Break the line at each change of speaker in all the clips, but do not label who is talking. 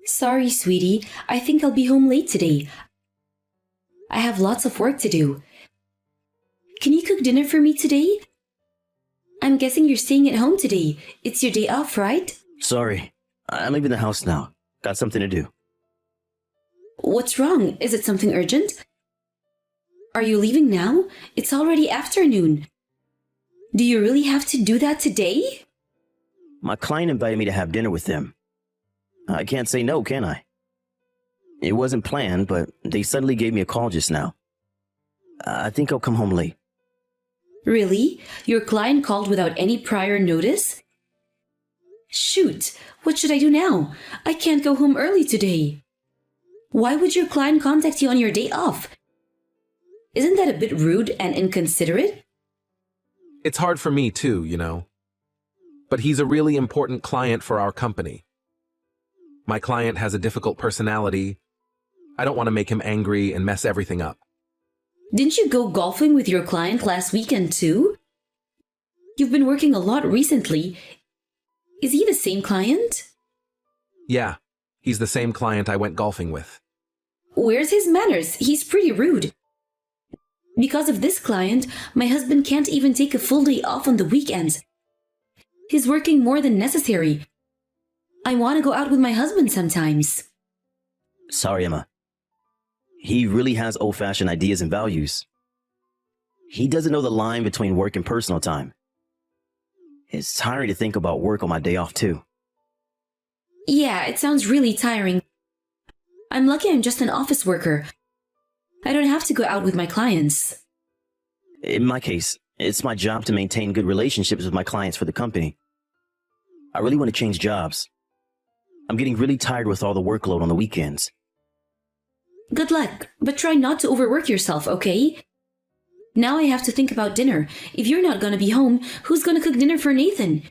Sorry, sweetie. I think I'll be home late today. I have lots of work to do. Can you cook dinner for me today? I'm guessing you're staying at home today. It's your day off, right?
Sorry, I'm leaving the house now. Got something to do.
What's wrong? Is it something urgent? Are you leaving now? It's already afternoon. Do you really have to do that today?
My client invited me to have dinner with them. I can't say no, can I? It wasn't planned, but they suddenly gave me a call just now. I think I'll come home late.
Really? Your client called without any prior notice? Shoot, what should I do now? I can't go home early today. Why would your client contact you on your day off? Isn't that a bit rude and inconsiderate?
It's hard for me too, you know. But he's a really important client for our company. My client has a difficult personality. I don't want to make him angry and mess everything up.
Didn't you go golfing with your client last weekend too? You've been working a lot recently. Is he the same client?
Yeah, he's the same client I went golfing with.
Where's his manners? He's pretty rude. Because of this client, my husband can't even take a full day off on the weekends. He's working more than necessary. I want to go out with my husband sometimes.
Sorry, Emma. He really has old-fashioned ideas and values. He doesn't know the line between work and personal time. It's tiring to think about work on my day off, too.
Yeah, it sounds really tiring. I'm lucky I'm just an office worker. I don't have to go out with my clients.
In my case, it's my job to maintain good relationships with my clients for the company. I really want to change jobs. I'm getting really tired with all the workload on the weekends.
Good luck, but try not to overwork yourself, okay? Now I have to think about dinner. If you're not gonna be home, who's gonna cook dinner for Nathan?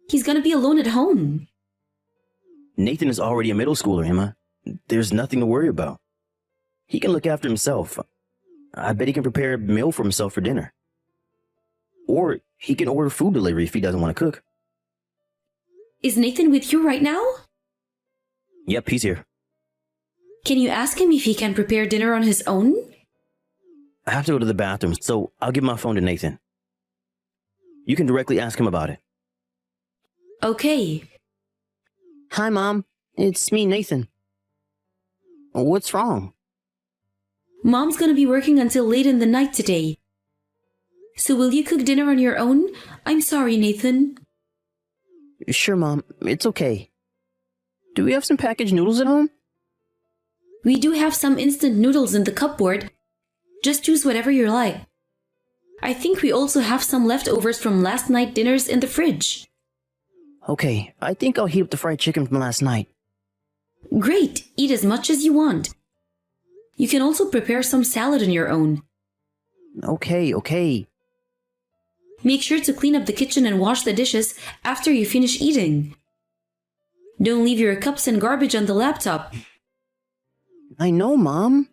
He's gonna be alone at home.
Nathan is already a middle schooler, Emma. There's nothing to worry about. He can look after himself. I bet he can prepare a meal for himself for dinner. Or he can order food delivery if he doesn't want to cook.
Is Nathan with you right now?
Yep, he's here.
Can you ask him if he can prepare dinner on his own?
I have to go to the bathroom, so I'll give my phone to Nathan. You can directly ask him about it.
Okay.
Hi, Mom. It's me, Nathan. What's wrong?
Mom's gonna be working until late in the night today. So will you cook dinner on your own? I'm sorry, Nathan.
Sure, Mom. It's okay. Do we have some packaged noodles at home?
We do have some instant noodles in the cupboard. Just choose whatever you like. I think we also have some leftovers from last night's dinners in the fridge.
Okay, I think I'll heat up the fried chicken from last night.
Great! Eat as much as you want. You can also prepare some salad on your own.
Okay.
Make sure to clean up the kitchen and wash the dishes after you finish eating. Don't leave your cups and garbage on the laptop.
I know, Mom.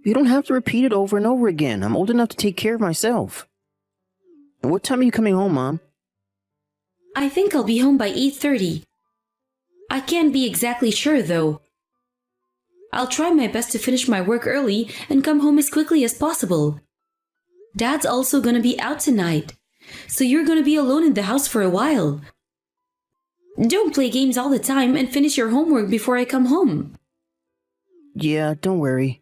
You don't have to repeat it over and over again. I'm old enough to take care of myself. What time are you coming home, Mom?
I think I'll be home by 8:30. I can't be exactly sure, though. I'll try my best to finish my work early and come home as quickly as possible. Dad's also gonna be out tonight, so you're gonna be alone in the house for a while. Don't play games all the time and finish your homework before I come home.
Yeah, don't worry.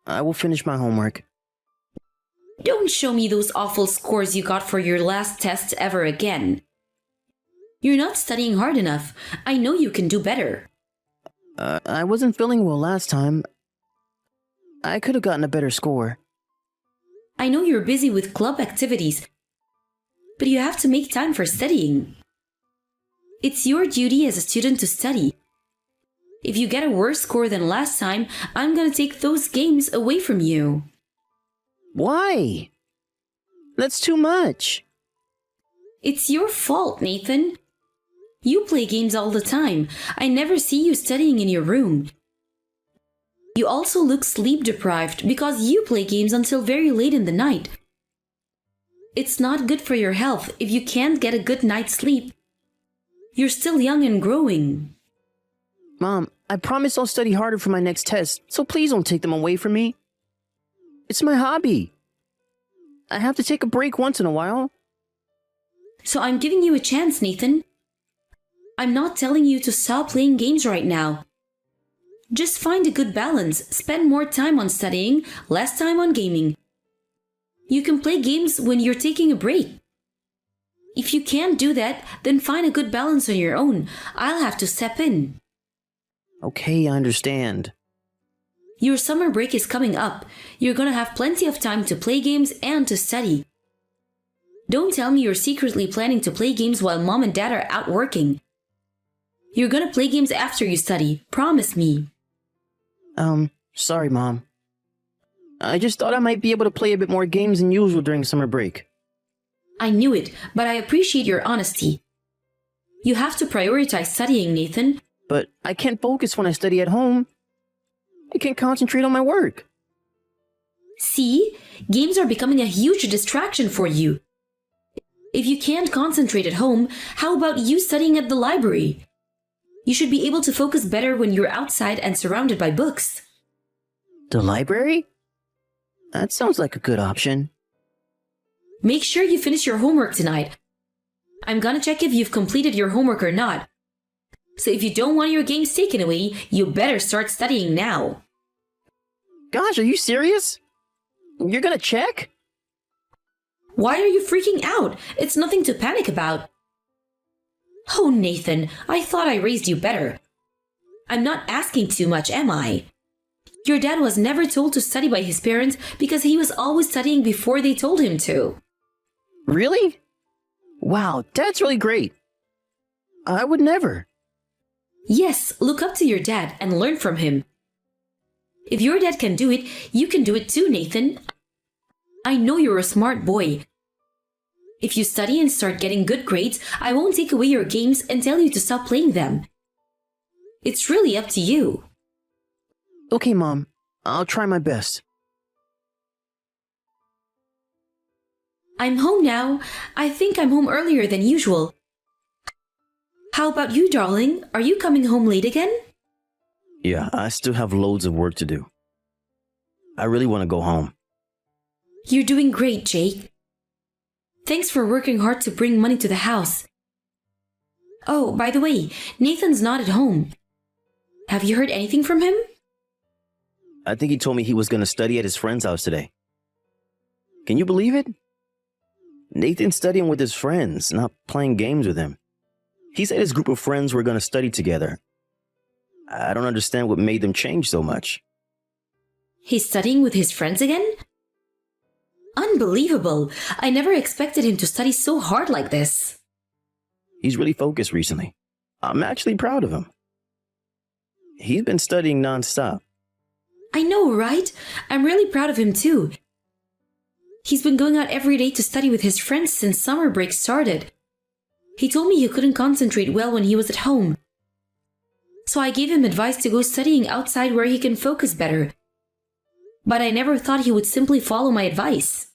I will finish my homework.
Don't show me those awful scores you got for your last test ever again. You're not studying hard enough. I know you can do better.
I wasn't feeling well last time. I could have gotten a better score.
I know you're busy with club activities, but you have to make time for studying. It's your duty as a student to study. If you get a worse score than last time, I'm gonna take those games away from you.
Why? That's too much.
It's your fault, Nathan. You play games all the time. I never see you studying in your room. You also look sleep deprived because you play games until very late in the night. It's not good for your health if you can't get a good night's sleep. You're still young and growing.
Mom, I promise I'll study harder for my next test, so please don't take them away from me. It's my hobby. I have to take a break once in a while.
So I'm giving you a chance, Nathan. I'm not telling you to stop playing games right now. Just find a good balance. Spend more time on studying, less time on gaming. You can play games when you're taking a break. If you can't do that, then find a good balance on your own. I'll have to step in.
Okay, I understand.
Your summer break is coming up. You're gonna have plenty of time to play games and to study. Don't tell me you're secretly planning to play games while mom and dad are out working. You're gonna play games after you study. Promise me.
Sorry, Mom. I just thought I might be able to play a bit more games than usual during summer break.
I knew it, but I appreciate your honesty. You have to prioritize studying, Nathan.
But I can't focus when I study at home. I can't concentrate on my work.
See? Games are becoming a huge distraction for you. If you can't concentrate at home, how about you studying at the library? You should be able to focus better when you're outside and surrounded by books.
The library? That sounds like a good option.
Make sure you finish your homework tonight. I'm gonna check if you've completed your homework or not. So if you don't want your games taken away, you better start studying now.
Gosh, are you serious? You're gonna check?
Why are you freaking out? It's nothing to panic about. Oh, Nathan, I thought I raised you better. I'm not asking too much, am I? Your dad was never told to study by his parents because he was always studying before they told him to.
Really? Wow, that's really great. I would never.
Yes, look up to your dad and learn from him. If your dad can do it, you can do it too, Nathan. I know you're a smart boy. If you study and start getting good grades, I won't take away your games and tell you to stop playing them. It's really up to you.
Okay, Mom. I'll try my best.
I'm home now. I think I'm home earlier than usual. How about you, darling? Are you coming home late again?
Yeah, I still have loads of work to do. I really want to go home.
You're doing great, Jake. Thanks for working hard to bring money to the house. Oh, by the way, Nathan's not at home. Have you heard anything from him?
I think he told me he was going to study at his friend's house today. Can you believe it? Nathan's studying with his friends, not playing games with him. He said his group of friends were going to study together. I don't understand what made them change so much.
He's studying with his friends again? Unbelievable! I never expected him to study so hard like this.
He's really focused recently. I'm actually proud of him. He's been studying nonstop.
I know, right? I'm really proud of him too. He's been going out every day to study with his friends since summer break started. He told me he couldn't concentrate well when he was at home. So I gave him advice to go studying outside where he can focus better. But I never thought he would simply follow my advice.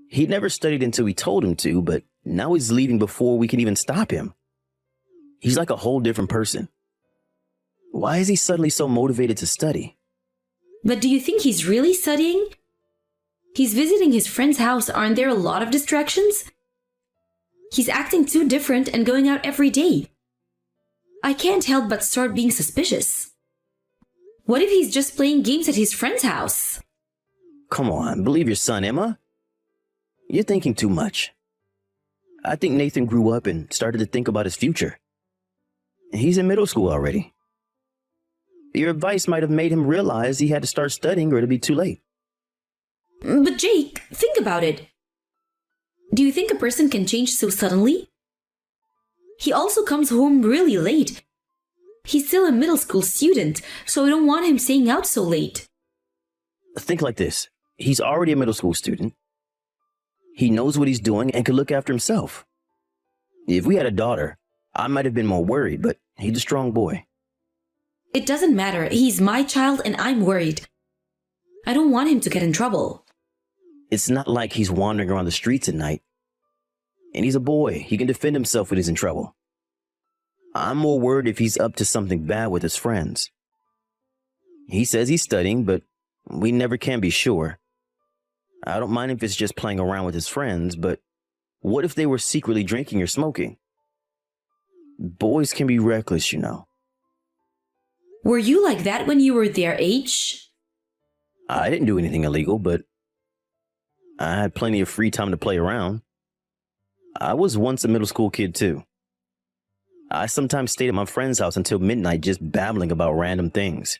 He never studied until we told him to, but now he's leaving before we can even stop him. He's like a whole different person. Why is he suddenly so motivated to study?
But do you think he's really studying? He's visiting his friend's house. Aren't there a lot of distractions? He's acting too different and going out every day. I can't help but start being suspicious. What if he's just playing games at his friend's house?
Come on, believe your son, Emma. You're thinking too much. I think Nathan grew up and started to think about his future. He's in middle school already. Your advice might have made him realize he had to start studying or it'd be too late.
But Jake, think about it. Do you think a person can change so suddenly? He also comes home really late. He's still a middle school student, so I don't want him staying out so late.
Think like this. He's already a middle school student. He knows what he's doing and can look after himself. If we had a daughter, I might have been more worried, but he's a strong boy.
It doesn't matter. He's my child and I'm worried. I don't want him to get in trouble.
It's not like he's wandering around the streets at night. And he's a boy. He can defend himself when he's in trouble. I'm more worried if he's up to something bad with his friends. He says he's studying, but we never can be sure. I don't mind if it's just playing around with his friends, but what if they were secretly drinking or smoking? Boys can be reckless, you know.
Were you like that when you were their age?
I didn't do anything illegal, but I had plenty of free time to play around. I was once a middle school kid, too. I sometimes stayed at my friend's house until midnight just babbling about random things.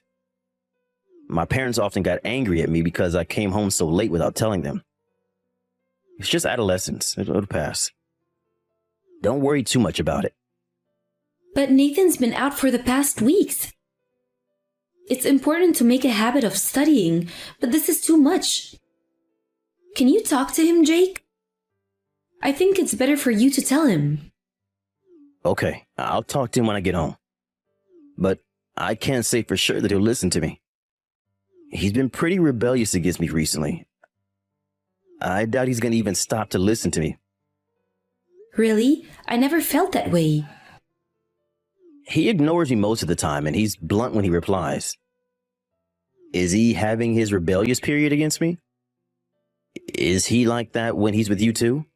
My parents often got angry at me because I came home so late without telling them. It's just adolescence. It'll pass. Don't worry too much about it.
But Nathan's been out for the past weeks. It's important to make a habit of studying, but this is too much. Can you talk to him, Jake? I think it's better for you to tell him.
Okay, I'll talk to him when I get home. But I can't say for sure that he'll listen to me. He's been pretty rebellious against me recently. I doubt he's going to even stop to listen to me.
Really? I never felt that way.
He ignores me most of the time, and he's blunt when he replies. Is he having his rebellious period against me? Is he like that when he's with you too?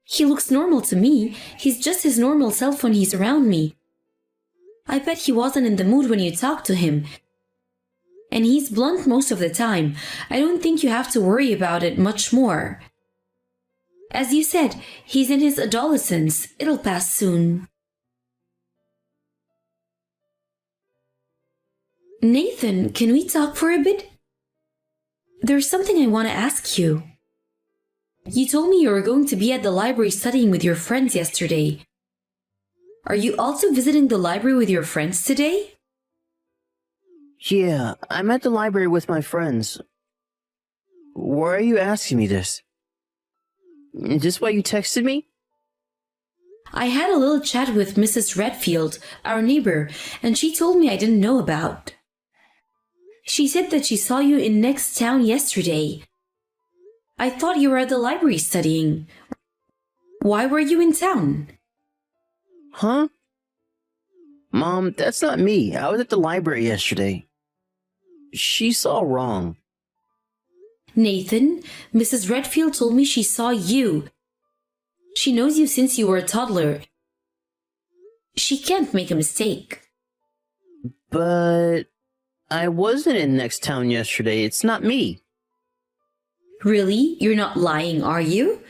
He looks normal to me. He's just his normal self when he's around me. I bet he wasn't in the mood when you talked to him. And he's blunt most of the time. I don't think you have to worry about it much more. As you said, he's in his adolescence. It'll pass soon. Nathan, can we talk for a bit? There's something I want to ask you. You told me you were going to be at the library studying with your friends yesterday. Are you also visiting the library with your friends today?
Yeah, I'm at the library with my friends. Why are you asking me this? Is this why you texted me?
I had a little chat with Mrs. Redfield, our neighbor, and she told me I didn't know about. She said that she saw you in next town yesterday. I thought you were at the library studying. Why were you in town?
Huh? Mom, that's not me. I was at the library yesterday. She's all wrong.
Nathan, Mrs. Redfield told me she saw you. She knows you since you were a toddler. She can't make a mistake.
But I wasn't in next town yesterday. It's not me.
Really? You're not lying, are you?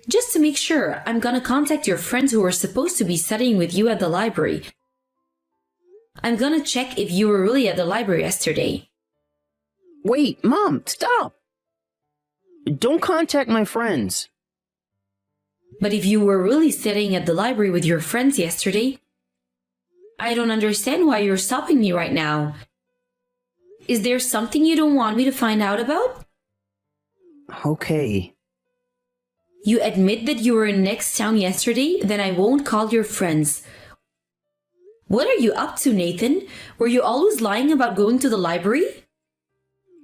Just to make sure, I'm gonna contact your friends who were supposed to be studying with you at the library. I'm gonna check if you were really at the library yesterday.
Wait, Mom, stop! Don't contact my friends.
But if you were really studying at the library with your friends yesterday, I don't understand why you're stopping me right now. Is there something you don't want me to find out about?
Okay.
You admit that you were in next town yesterday, then I won't call your friends. What are you up to, Nathan? Were you always lying about going to the library?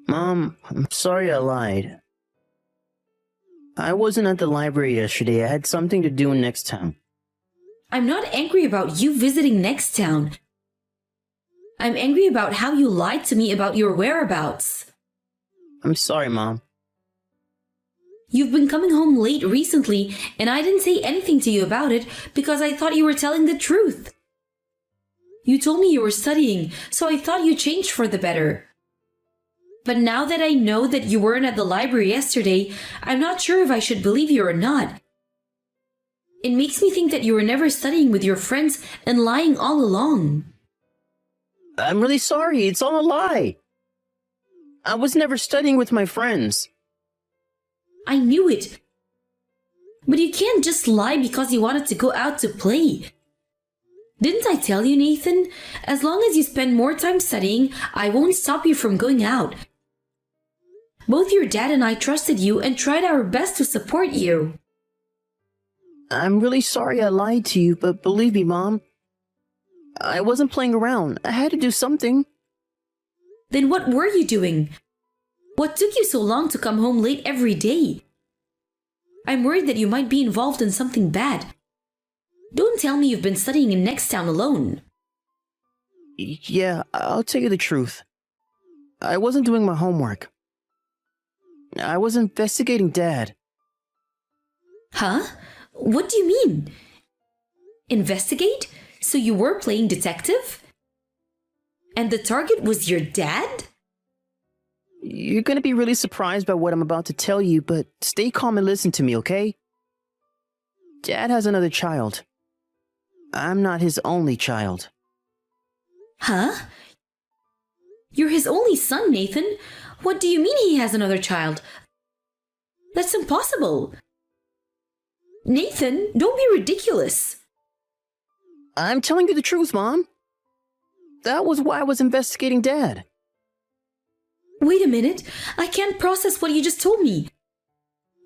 Mom, I'm sorry I lied. I wasn't at the library yesterday. I had something to do in next town.
I'm not angry about you visiting next town. I'm angry about how you lied to me about your whereabouts.
I'm sorry, Mom.
You've been coming home late recently, and I didn't say anything to you about it because I thought you were telling the truth. You told me you were studying, so I thought you changed for the better. But now that I know that you weren't at the library yesterday, I'm not sure if I should believe you or not. It makes me think that you were never studying with your friends and lying all along.
I'm really sorry. It's all a lie. I was never studying with my friends.
I knew it. But you can't just lie because you wanted to go out to play. Didn't I tell you, Nathan? As long as you spend more time studying, I won't stop you from going out. Both your dad and I trusted you and tried our best to support you.
I'm really sorry I lied to you, but believe me, Mom, I wasn't playing around. I had to do something.
Then what were you doing? What took you so long to come home late every day? I'm worried that you might be involved in something bad. Don't tell me you've been studying in next town alone.
Yeah, I'll tell you the truth. I wasn't doing my homework. I was investigating Dad.
Huh? What do you mean? Investigate? So you were playing detective? And the target was your dad?
You're gonna be really surprised by what I'm about to tell you, but stay calm and listen to me, okay? Dad has another child. I'm not his only child.
Huh? You're his only son, Nathan. What do you mean he has another child? That's impossible. Nathan, don't be ridiculous.
I'm telling you the truth, Mom. That was why I was investigating Dad.
Wait a minute. I can't process what you just told me.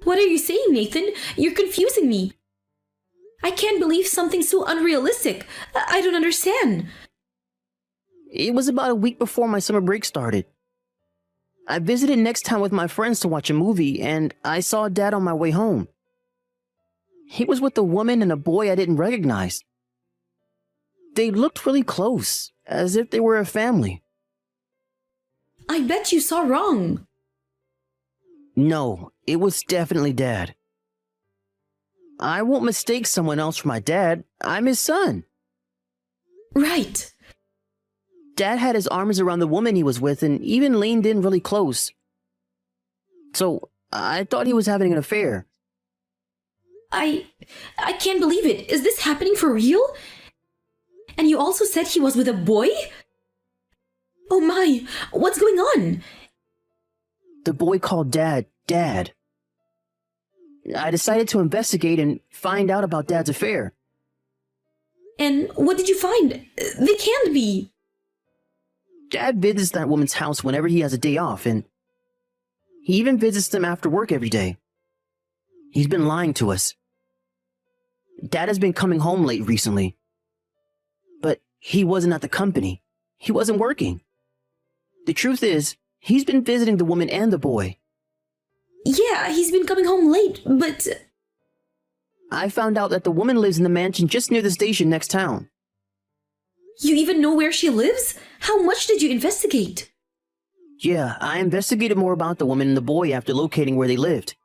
What are you saying, Nathan? You're confusing me. I can't believe something so unrealistic. I don't understand.
It was about a week before my summer break started. I visited next town with my friends to watch a movie, and I saw Dad on my way home. He was with a woman and a boy I didn't recognize. They looked really close, as if they were a family.
I bet you saw wrong.
No, it was definitely Dad. I won't mistake someone else for my dad. I'm his son.
Right.
Dad had his arms around the woman he was with and even leaned in really close. So, I thought he was having an affair.
I can't believe it. Is this happening for real? And you also said he was with a boy? Oh my, what's going on?
The boy called Dad, Dad. I decided to investigate and find out about Dad's affair.
And what did you find? They can't be.
Dad visits that woman's house whenever he has a day off, and he even visits them after work every day. He's been lying to us. Dad has been coming home late recently. But he wasn't at the company. He wasn't working. The truth is, he's been visiting the woman and the boy.
Yeah, he's been coming home late, but...
I found out that the woman lives in the mansion just near the station next town.
You even know where she lives? How much did you investigate?
Yeah, I investigated more about the woman and the boy after locating where they lived.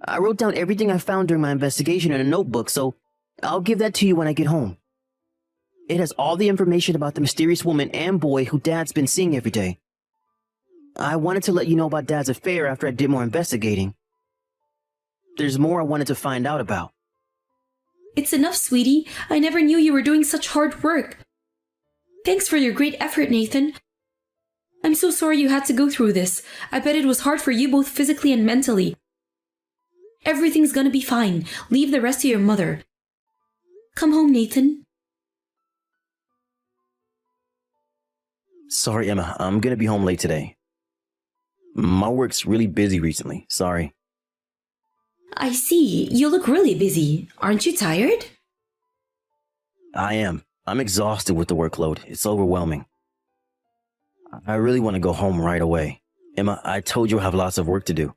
I wrote down everything I found during my investigation in a notebook, so I'll give that to you when I get home. It has all the information about the mysterious woman and boy who Dad's been seeing every day. I wanted to let you know about Dad's affair after I did more investigating. There's more I wanted to find out about.
It's enough, sweetie. I never knew you were doing such hard work. Thanks for your great effort, Nathan. I'm so sorry you had to go through this. I bet it was hard for you both physically and mentally. Everything's gonna be fine. Leave the rest to your mother. Come home, Nathan.
Sorry, Emma. I'm gonna be home late today. My work's really busy recently. Sorry.
I see. You look really busy. Aren't you tired?
I am. I'm exhausted with the workload. It's overwhelming. I really want to go home right away. Emma, I told you I have lots of work to do.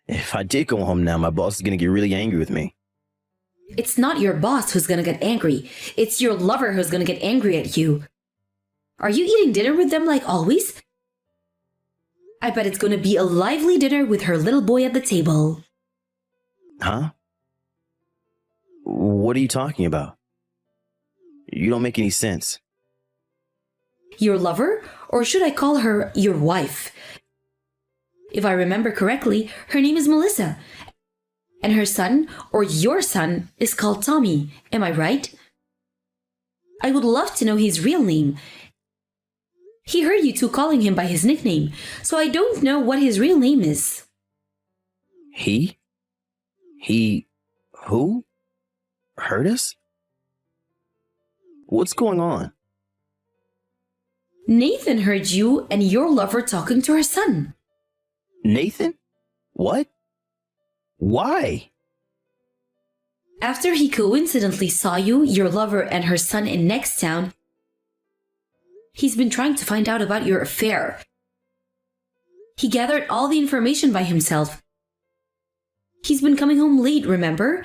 If I did go home now, my boss is gonna get really angry with me.
It's not your boss who's gonna get angry. It's your lover who's gonna get angry at you. Are you eating dinner with them like always? I bet it's gonna be a lively dinner with her little boy at the table.
Huh? What are you talking about? You don't make any sense.
Your lover? Or should I call her your wife? If I remember correctly, her name is Melissa. And her son, or your son, is called Tommy. Am I right? I would love to know his real name. He heard you two calling him by his nickname, so I don't know what his real name is.
He? Who? Heard us? What's going on?
Nathan heard you and your lover talking to her son.
Nathan? What? Why?
After he coincidentally saw you, your lover, and her son in next town, he's been trying to find out about your affair. He gathered all the information by himself. He's been coming home late, remember?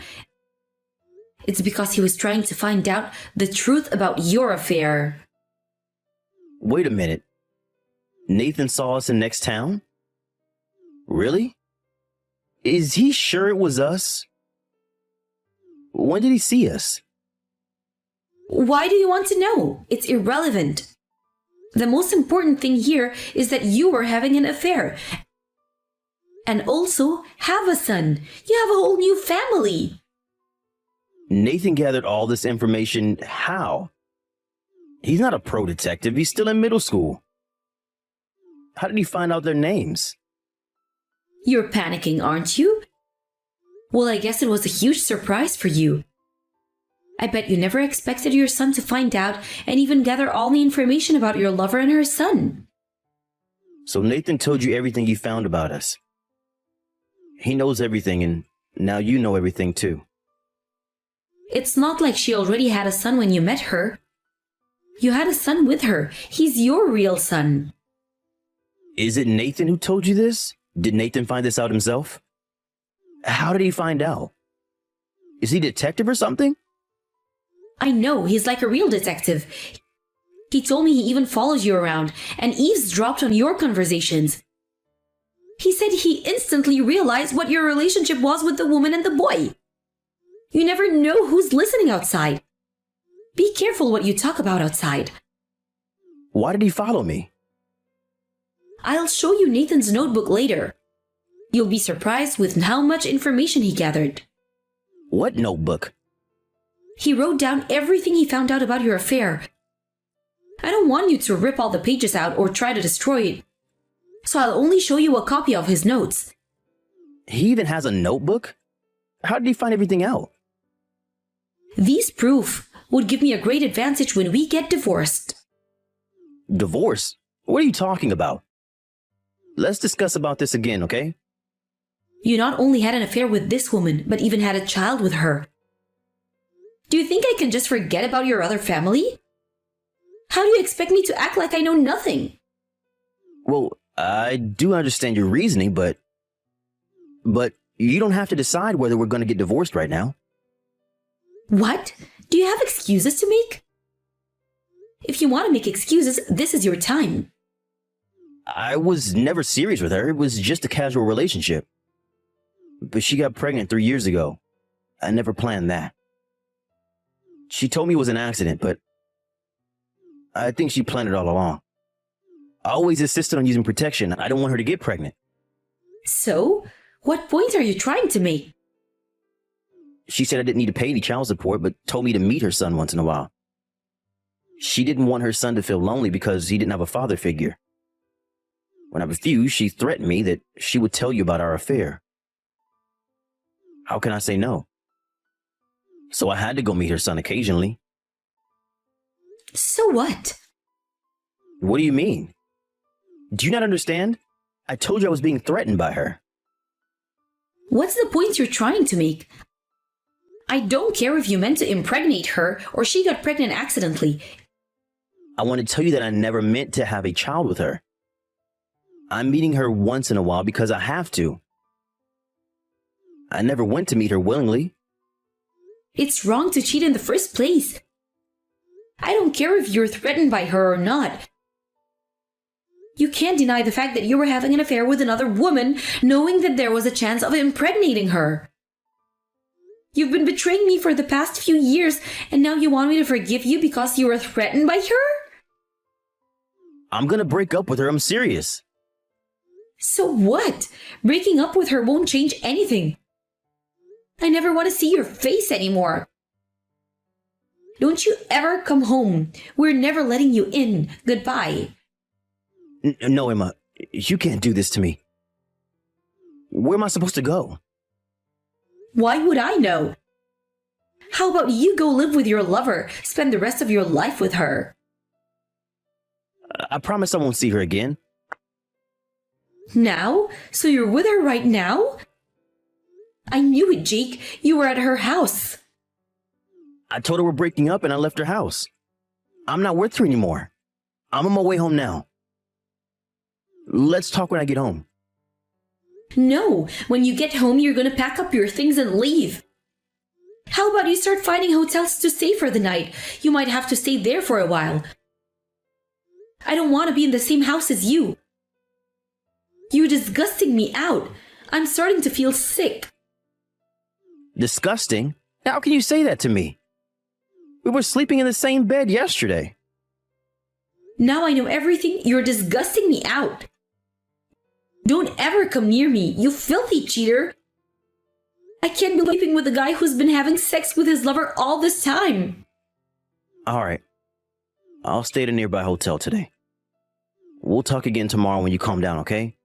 It's because he was trying to find out the truth about your affair.
Wait a minute. Nathan saw us in next town? Really? Is he sure it was us? When did he see us?
Why do you want to know? It's irrelevant. The most important thing here is that you were having an affair. And also have a son. You have a whole new family.
Nathan gathered all this information how? He's not a pro detective. He's still in middle school. How did he find out their names?
You're panicking, aren't you? Well, I guess it was a huge surprise for you. I bet you never expected your son to find out and even gather all the information about your lover and her son.
So Nathan told you everything he found about us. He knows everything, and now you know everything too.
It's not like she already had a son when you met her. You had a son with her. He's your real son.
Is it Nathan who told you this? Did Nathan find this out himself? How did he find out? Is he a detective or something?
I know, he's like a real detective. He told me he even follows you around and eavesdropped on your conversations. He said he instantly realized what your relationship was with the woman and the boy. You never know who's listening outside. Be careful what you talk about outside.
Why did he follow me?
I'll show you Nathan's notebook later. You'll be surprised with how much information he gathered.
What notebook?
He wrote down everything he found out about your affair. I don't want you to rip all the pages out or try to destroy it. So I'll only show you a copy of his notes.
He even has a notebook? How did he find everything out?
These proof would give me a great advantage when we get divorced.
Divorce? What are you talking about? Let's discuss about this again, okay?
You not only had an affair with this woman, but even had a child with her. Do you think I can just forget about your other family? How do you expect me to act like I know nothing?
Well, I do understand your reasoning, but you don't have to decide whether we're going to get divorced right now.
What? Do you have excuses to make? If you want to make excuses, this is your time.
I was never serious with her. It was just a casual relationship. But she got pregnant 3 years ago. I never planned that. She told me it was an accident, but I think she planned it all along. I always insisted on using protection. I don't want her to get pregnant.
So, what point are you trying to make?
She said I didn't need to pay any child support, but told me to meet her son once in a while. She didn't want her son to feel lonely because he didn't have a father figure. When I refused, she threatened me that she would tell you about our affair. How can I say no? So I had to go meet her son occasionally.
So what?
What do you mean? Do you not understand? I told you I was being threatened by her.
What's the point you're trying to make? I don't care if you meant to impregnate her or she got pregnant accidentally.
I want to tell you that I never meant to have a child with her. I'm meeting her once in a while because I have to. I never went to meet her willingly.
It's wrong to cheat in the first place. I don't care if you're threatened by her or not. You can't deny the fact that you were having an affair with another woman, knowing that there was a chance of impregnating her. You've been betraying me for the past few years, and now you want me to forgive you because you were threatened by her?
I'm gonna break up with her, I'm serious.
So what? Breaking up with her won't change anything. I never want to see your face anymore. Don't you ever come home. We're never letting you in. Goodbye.
No, Emma, you can't do this to me. Where am I supposed to go?
Why would I know? How about you go live with your lover, spend the rest of your life with her?
I promise I won't see her again.
Now? So you're with her right now? I knew it, Jake. You were at her house.
I told her we're breaking up and I left her house. I'm not with her anymore. I'm on my way home now. Let's talk when I get home.
No, when you get home, you're gonna pack up your things and leave. How about you start finding hotels to stay for the night? You might have to stay there for a while. I don't want to be in the same house as you. You're disgusting me out. I'm starting to feel sick.
Disgusting? How can you say that to me? We were sleeping in the same bed yesterday.
Now I know everything. You're disgusting me out. Don't ever come near me, you filthy cheater. I can't be sleeping with a guy who's been having sex with his lover all this time.
All right. I'll stay at a nearby hotel today. We'll talk again tomorrow when you calm down, okay?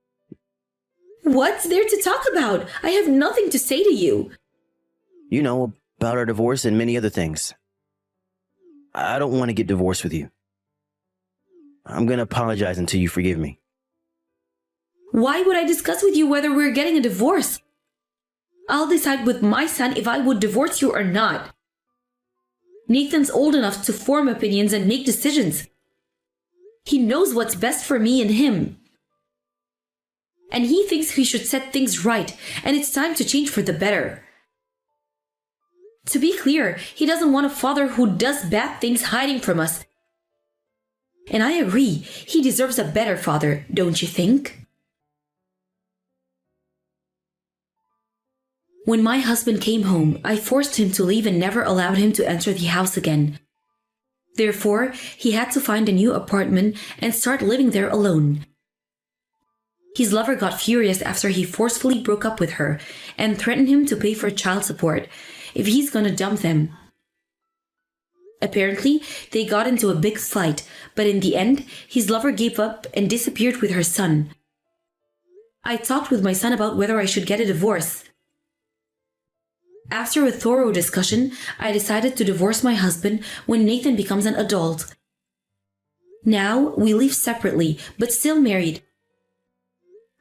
What's there to talk about? I have nothing to say to you.
You know, about our divorce and many other things. I don't want to get divorced with you. I'm going to apologize until you forgive me.
Why would I discuss with you whether we're getting a divorce? I'll decide with my son if I would divorce you or not. Nathan's old enough to form opinions and make decisions. He knows what's best for me and him. And he thinks he should set things right, and it's time to change for the better. To be clear, he doesn't want a father who does bad things hiding from us. And I agree, he deserves a better father, don't you think? When my husband came home, I forced him to leave and never allowed him to enter the house again. Therefore, he had to find a new apartment and start living there alone. His lover got furious after he forcefully broke up with her and threatened him to pay for child support if he's gonna dump them. Apparently, they got into a big fight, but in the end, his lover gave up and disappeared with her son. I talked with my son about whether I should get a divorce. After a thorough discussion, I decided to divorce my husband when Nathan becomes an adult. Now, we live separately, but still married.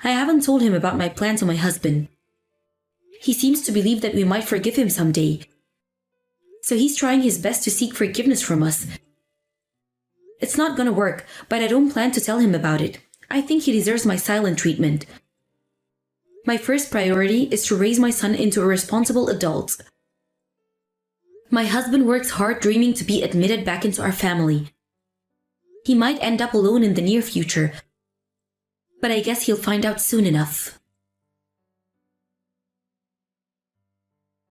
I haven't told him about my plan to my husband. He seems to believe that we might forgive him someday. So he's trying his best to seek forgiveness from us. It's not gonna work, but I don't plan to tell him about it. I think he deserves my silent treatment. My first priority is to raise my son into a responsible adult. My husband works hard dreaming to be admitted back into our family. He might end up alone in the near future, but I guess he'll find out soon enough.